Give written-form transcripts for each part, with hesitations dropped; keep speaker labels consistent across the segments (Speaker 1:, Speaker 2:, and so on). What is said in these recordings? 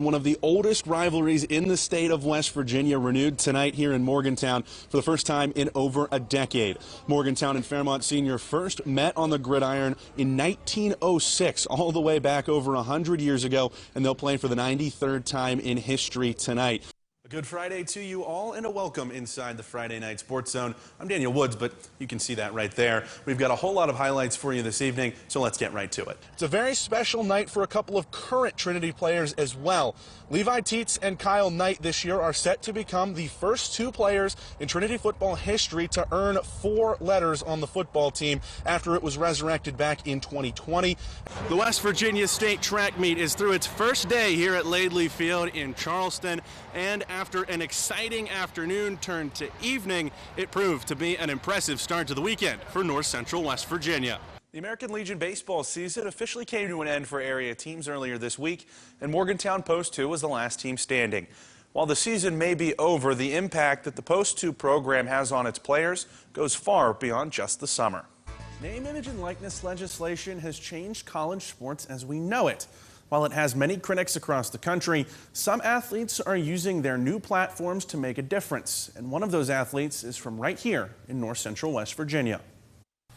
Speaker 1: One of the oldest rivalries in the state of West Virginia renewed tonight here in Morgantown for the first time in over a decade. Morgantown and Fairmont Senior first met on the gridiron in 1906, all the way back over 100 years ago, and they'll play for the 93rd time in history tonight. Good Friday to you all, and a welcome inside the Friday Night Sports Zone. I'm Daniel Woods, but you can see that right there. We've got a whole lot of highlights for you this evening, so let's get right to it. It's a very special night for a couple of current Trinity players as well. Levi Tietz and Kyle Knight this year are set to become the first two players in Trinity football history to earn 4 letters on the football team after it was resurrected back in 2020. The West Virginia State track meet is through its first day here at Laidley Field in Charleston, and after an exciting afternoon turned to evening, it proved to be an impressive start to the weekend for North Central West Virginia. The American Legion baseball season officially came to an end for area teams earlier this week, and Morgantown Post 2 was the last team standing. While the season may be over, the impact that the Post 2 program has on its players goes far beyond just the summer. Name, image, and likeness legislation has changed college sports as we know it. While it has many critics across the country, some athletes are using their new platforms to make a difference. And one of those athletes is from right here in North Central West Virginia.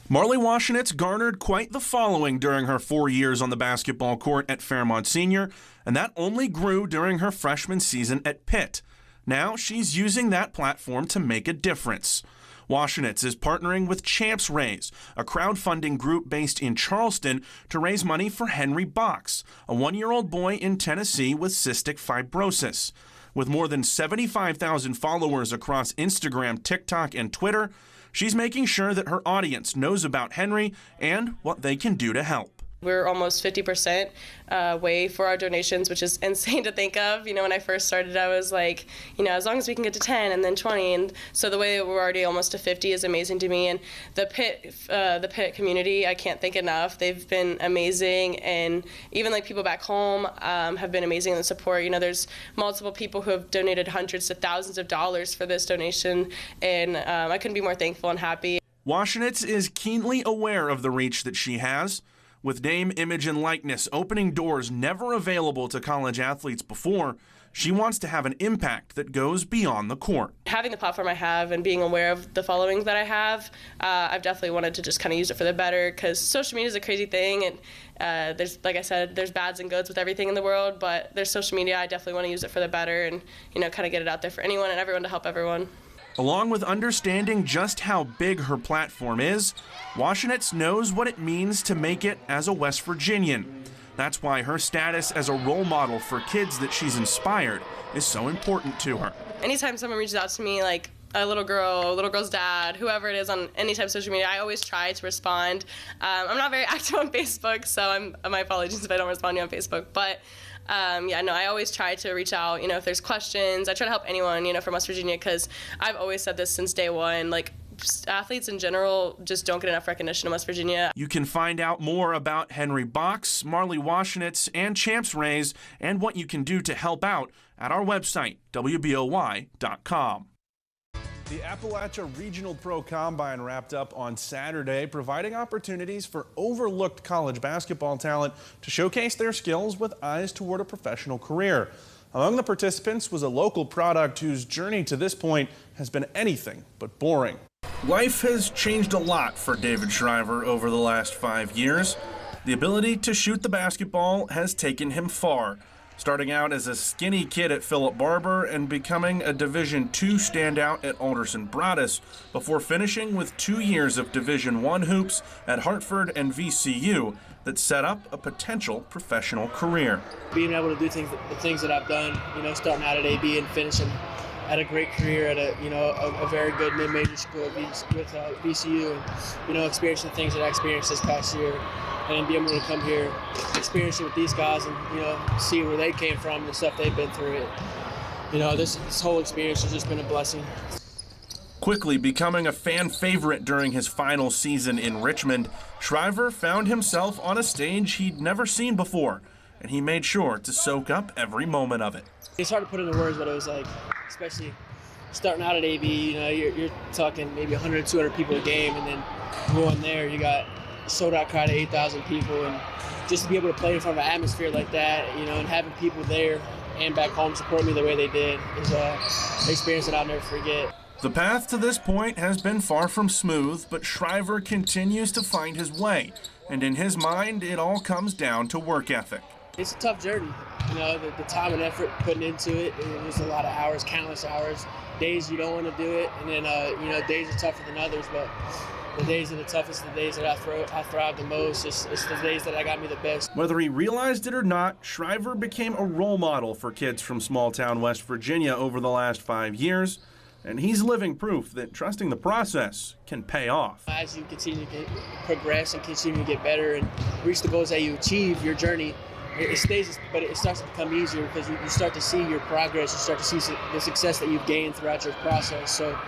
Speaker 1: Marley Washenitz garnered quite the following during her 4 years on the basketball court at Fairmont Senior, and that only grew during her freshman season at Pitt. Now she's using that platform to make a difference. Washenitz is partnering with Champs Raise, a crowdfunding group based in Charleston, to raise money for Henry Box, a 1-year-old boy in Tennessee with cystic fibrosis. With more than 75,000 followers across Instagram, TikTok, and Twitter, she's making sure that her audience knows about Henry and what they can do to help.
Speaker 2: We're almost 50% way for our donations, which is insane to think of. You know, when I first started, I was like, you know, as long as we can get to 10 and then 20. And so the way that we're already almost to 50 is amazing to me. And the Pitt community, I can't thank enough. They've been amazing. And even like people back home have been amazing in the support. You know, there's multiple people who have donated hundreds to thousands of dollars for this donation. And I couldn't be more thankful and happy.
Speaker 1: Washenitz is keenly aware of the reach that she has. With name, image, and likeness opening doors never available to college athletes before, she wants to have an impact that goes beyond the court.
Speaker 2: Having the platform I have and being aware of the followings that I have, I've definitely wanted to just kind of use it for the better, because social media is a crazy thing, and there's, like I said, there's bads and goods with everything in the world, but there's social media. I definitely want to use it for the better and, you know, kind of get it out there for anyone and everyone to help everyone.
Speaker 1: Along with understanding just how big her platform is, Washenitz knows what it means to make it as a West Virginian. That's why her status as a role model for kids that she's inspired is so important to her.
Speaker 2: Anytime someone reaches out to me, like a little girl's dad, whoever it is on any type of social media, I always try to respond. I'm not very active on Facebook, so my apologies if I don't respond to you on Facebook, but yeah, no, I always try to reach out, you know, if there's questions. I try to help anyone, you know, from West Virginia, because I've always said this since day one, like, athletes in general just don't get enough recognition in West Virginia.
Speaker 1: You can find out more about Henry Box, Marley Washenitz, and Champs Raise, and what you can do to help out at our website, WBOY.com. The Appalachia Regional Pro Combine wrapped up on Saturday, providing opportunities for overlooked college basketball talent to showcase their skills with eyes toward a professional career. Among the participants was a local product whose journey to this point has been anything but boring. Life has changed a lot for David Shriver over the last 5 years. The ability to shoot the basketball has taken him far. Starting out as a skinny kid at Philip Barber and becoming a Division II standout at Alderson Broaddus, before finishing with 2 years of Division I hoops at Hartford and VCU that set up a potential professional career.
Speaker 3: Being able to do the things that I've done, you know, starting out at AB and finishing at a great career at a very good mid-major school with VCU, and, you know, experiencing things that I experienced this past year, and then be able to come here, experience it with these guys, and, you know, see where they came from and the stuff they've been through. You know, this whole experience has just been a blessing.
Speaker 1: Quickly becoming a fan favorite during his final season in Richmond, Shriver found himself on a stage he'd never seen before, and he made sure to soak up every moment of it.
Speaker 3: It's hard to put into words what it was like, especially starting out at AB. You know, you're talking maybe 100, 200 people a game, and then going there, you got a sold-out crowd of 8,000 people, and just to be able to play in front of an atmosphere like that, you know, and having people there and back home support me the way they did is an experience that I'll never forget.
Speaker 1: The path to this point has been far from smooth, but Shriver continues to find his way. And in his mind, it all comes down to work ethic.
Speaker 3: It's a tough journey. You know, the time and effort putting into it, there's a lot of hours, countless hours, days you don't want to do it, and then, you know, days are tougher than others, but the days that are the toughest, the days that I thrive the most, it's the days that I got me the best.
Speaker 1: Whether he realized it or not, Shriver became a role model for kids from small-town West Virginia over the last 5 years, and he's living proof that trusting the process can pay off.
Speaker 3: As you continue to progress and continue to get better and reach the goals that you achieve, your journey, it stays, but it starts to become easier because you start to see your progress, you start to see the success that you've gained throughout your process. So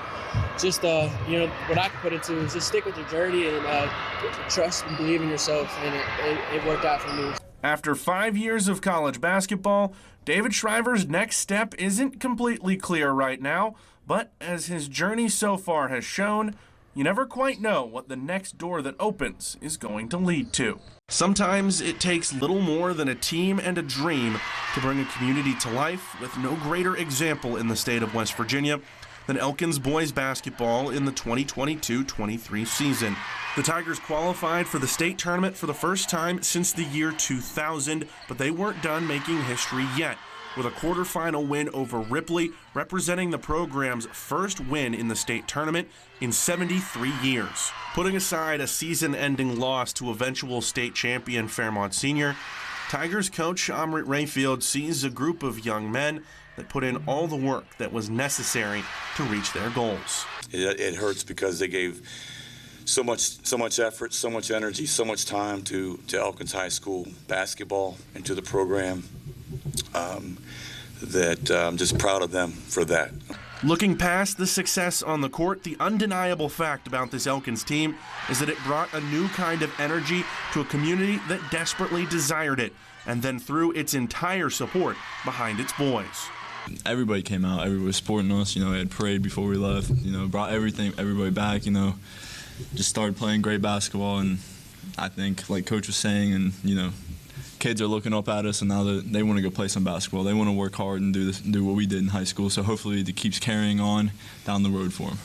Speaker 3: just, you know, what I can put into is just stick with your journey and trust and believe in yourself, and it worked out for me.
Speaker 1: After 5 years of college basketball, David Shriver's next step isn't completely clear right now, but as his journey so far has shown, you never quite know what the next door that opens is going to lead to. Sometimes it takes little more than a team and a dream to bring a community to life, with no greater example in the state of West Virginia than Elkins boys basketball in the 2022-23 season. The Tigers qualified for the state tournament for the first time since the year 2000, but they weren't done making history yet, with a quarterfinal win over Ripley, representing the program's first win in the state tournament in 73 years. Putting aside a season-ending loss to eventual state champion Fairmont Senior, Tigers coach Amrit Rayfield sees a group of young men that put in all the work that was necessary to reach their goals.
Speaker 4: It hurts because they gave so much effort, so much energy, so much time to Elkins High School basketball and to the program. That I'm just proud of them for that.
Speaker 1: Looking past the success on the court, the undeniable fact about this Elkins team is that it brought a new kind of energy to a community that desperately desired it, and then threw its entire support behind its boys.
Speaker 5: Everybody came out, everybody was supporting us, you know, we had parade before we left, you know, brought everybody back, you know, just started playing great basketball, and I think, like Coach was saying, and, you know, kids are looking up at us, and now they want to go play some basketball. They want to work hard and do what we did in high school, so hopefully it keeps carrying on down the road for them.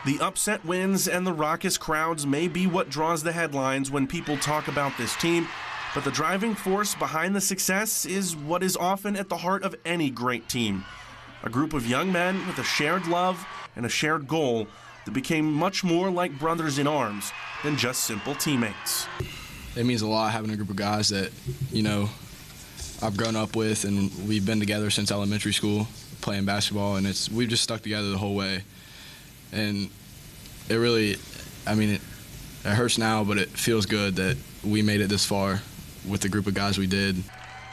Speaker 1: The upset wins and the raucous crowds may be what draws the headlines when people talk about this team, but the driving force behind the success is what is often at the heart of any great team. A group of young men with a shared love and a shared goal that became much more like brothers in arms than just simple teammates.
Speaker 6: It means a lot having a group of guys that, you know, I've grown up with, and we've been together since elementary school playing basketball, and we've just stuck together the whole way. And it really, I mean, it hurts now, but it feels good that we made it this far with the group of guys we did.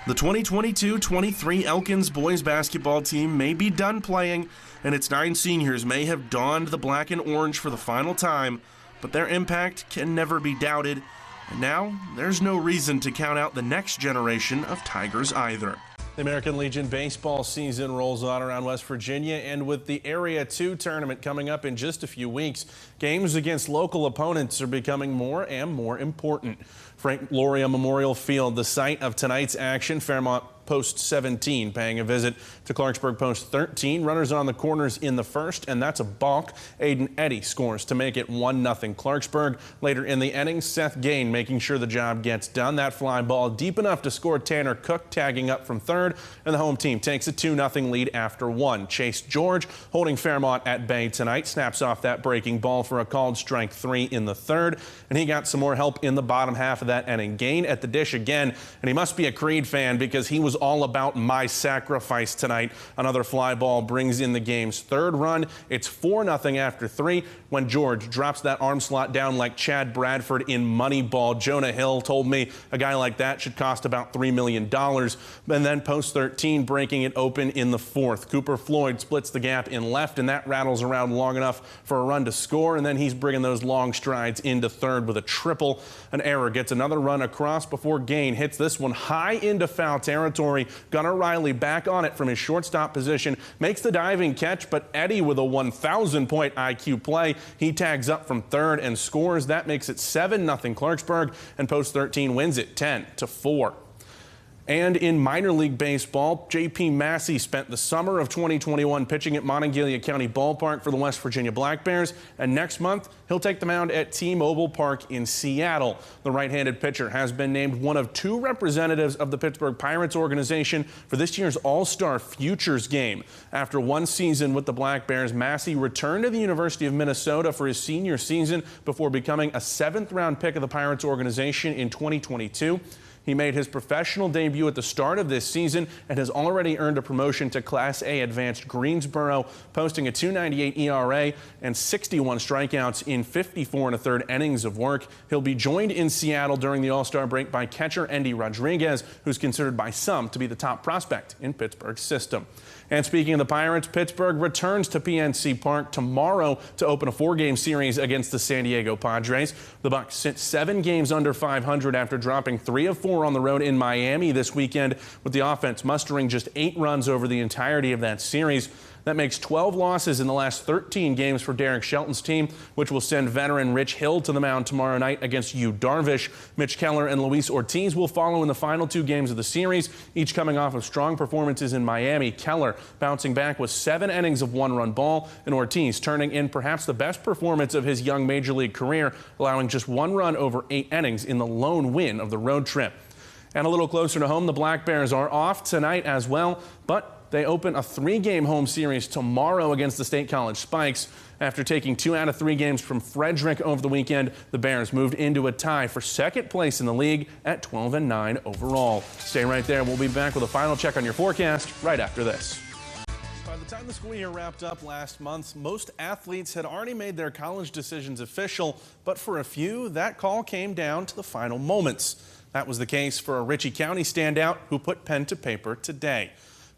Speaker 1: The 2022-23 Elkins boys basketball team may be done playing, and its 9 seniors may have donned the black and orange for the final time, but their impact can never be doubted. And now, there's no reason to count out the next generation of Tigers either. The American Legion baseball season rolls on around West Virginia, and with the Area 2 tournament coming up in just a few weeks, games against local opponents are becoming more and more important. Frank Loria Memorial Field, the site of tonight's action. Fairmont Post 17 paying a visit to Clarksburg Post 13. Runners on the corners in the first, and that's a balk. Aiden Eddy scores to make it 1-0 Clarksburg. Later in the inning, Seth Gain making sure the job gets done. That fly ball deep enough to score. Tanner Cook tagging up from third, and the home team takes a 2-0 lead after 1. Chase George holding Fairmont at bay tonight. Snaps off that breaking ball for a called strike 3 in the third, and he got some more help in the bottom half of that inning. Gain at the dish again, and he must be a Creed fan because he was all about my sacrifice tonight. Another fly ball brings in the game's third run. It's 4-0 after 3 when George drops that arm slot down like Chad Bradford in Moneyball. Jonah Hill told me a guy like that should cost about $3 million. And then Post 13 breaking it open in the fourth. Cooper Floyd splits the gap in left, and that rattles around long enough for a run to score, and then he's bringing those long strides into third with a triple. An error gets another run across before Gain hits this one high into foul territory. Gunnar Riley back on it from his shortstop position, makes the diving catch, but Eddy with a 1,000-point IQ play. He tags up from third and scores. That makes it 7-0 Clarksburg, and Post 13 wins it 10-4. And in minor league baseball, J.P. Massey spent the summer of 2021 pitching at Monongalia County Ballpark for the West Virginia Black Bears, and next month he'll take the mound at T-Mobile Park in Seattle. The right-handed pitcher has been named one of 2 representatives of the Pittsburgh Pirates organization for this year's All-Star Futures game. After 1 season with the Black Bears, Massey returned to the University of Minnesota for his senior season before becoming a 7th-round pick of the Pirates organization in 2022. He made his professional debut at the start of this season and has already earned a promotion to Class A Advanced Greensboro, posting a .298 ERA and 61 strikeouts in 54 1/3 innings of work. He'll be joined in Seattle during the All-Star break by catcher Endy Rodriguez, who's considered by some to be the top prospect in Pittsburgh's system. And speaking of the Pirates, Pittsburgh returns to PNC Park tomorrow to open a 4-game series against the San Diego Padres. The Bucs sit 7 games under .500 after dropping 3 of 4 on the road in Miami this weekend, with the offense mustering just 8 runs over the entirety of that series. That makes 12 losses in the last 13 games for Derek Shelton's team, which will send veteran Rich Hill to the mound tomorrow night against Yu Darvish. Mitch Keller and Luis Ortiz will follow in the final 2 games of the series, each coming off of strong performances in Miami. Keller bouncing back with 7 innings of 1-run ball, and Ortiz turning in perhaps the best performance of his young major league career, allowing just 1 run over 8 innings in the lone win of the road trip. And a little closer to home, the Black Bears are off tonight as well, but they open a 3-game home series tomorrow against the State College Spikes. After taking 2 out of 3 games from Frederick over the weekend, the Bears moved into a tie for 2nd place in the league at 12-9 overall. Stay right there. We'll be back with a final check on your forecast right after this. By the time the school year wrapped up last month, most athletes had already made their college decisions official, but for a few, that call came down to the final moments. That was the case for a Ritchie County standout who put pen to paper today.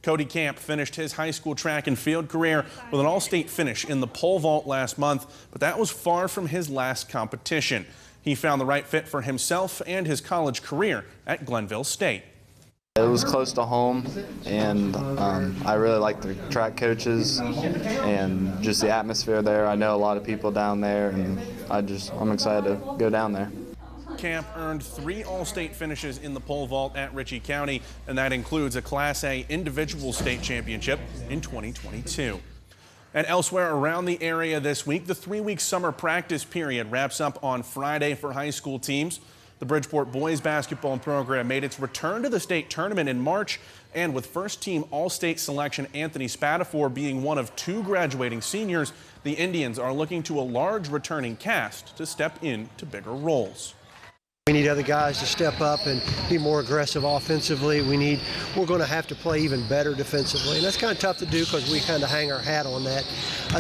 Speaker 1: Cody Camp finished his high school track and field career with an all-state finish in the pole vault last month, but that was far from his last competition. He found the right fit for himself and his college career at Glenville State.
Speaker 7: It was close to home, and I really like the track coaches and just the atmosphere there. I know a lot of people down there, and I'm excited to go down there.
Speaker 1: Camp earned 3 all-state finishes in the pole vault at Ritchie County, and that includes a Class A individual state championship in 2022. And elsewhere around the area this week, the 3-week summer practice period wraps up on Friday for high school teams. The Bridgeport boys basketball program made its return to the state tournament in March, and with first-team all-state selection Anthony Spatafor being one of 2 graduating seniors, the Indians are looking to a large returning cast to step into bigger roles.
Speaker 8: We need other guys to step up and be more aggressive offensively. We're going to have to play even better defensively, and that's kind of tough to do because we kind of hang our hat on that.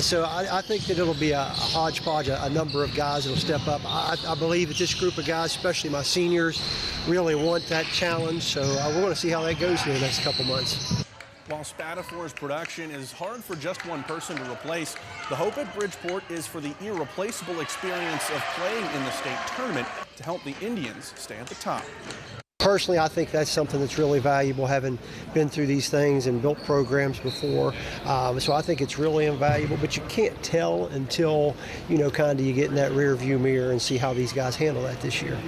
Speaker 8: So I think that it'll be a hodgepodge, a number of guys that will step up. I believe that this group of guys, especially my seniors, really want that challenge. So we're going to see how that goes in the next couple months.
Speaker 1: While Spatafor's production is hard for just one person to replace, the hope at Bridgeport is for the irreplaceable experience of playing in the state tournament to help the Indians stay at the top.
Speaker 8: Personally, I think that's something that's really valuable, having been through these things and built programs before. So I think it's really invaluable, but you can't tell until, kind of you get in that rear view mirror and see how these guys handle that this year.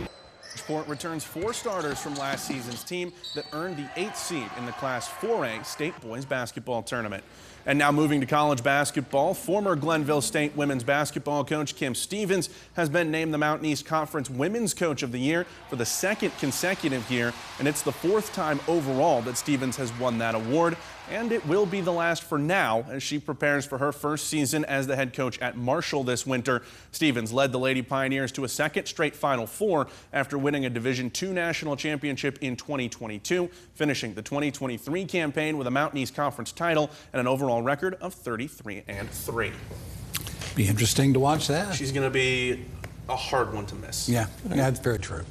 Speaker 1: Bridgeport returns 4 starters from last season's team that earned the 8th seed in the Class 4A state boys basketball tournament. And now moving to college basketball, former Glenville State women's basketball coach Kim Stevens has been named the Mountain East Conference Women's Coach of the Year for the 2nd consecutive year, and it's the 4th time overall that Stevens has won that award. And it will be the last for now as she prepares for her first season as the head coach at Marshall this winter. Stevens led the Lady Pioneers to a 2nd straight Final Four after winning a Division II national championship in 2022, finishing the 2023 campaign with a Mountain East Conference title and an overall record of 33-3.
Speaker 9: Be interesting to watch that.
Speaker 1: She's going to be a hard one to miss.
Speaker 9: Yeah, that's very true.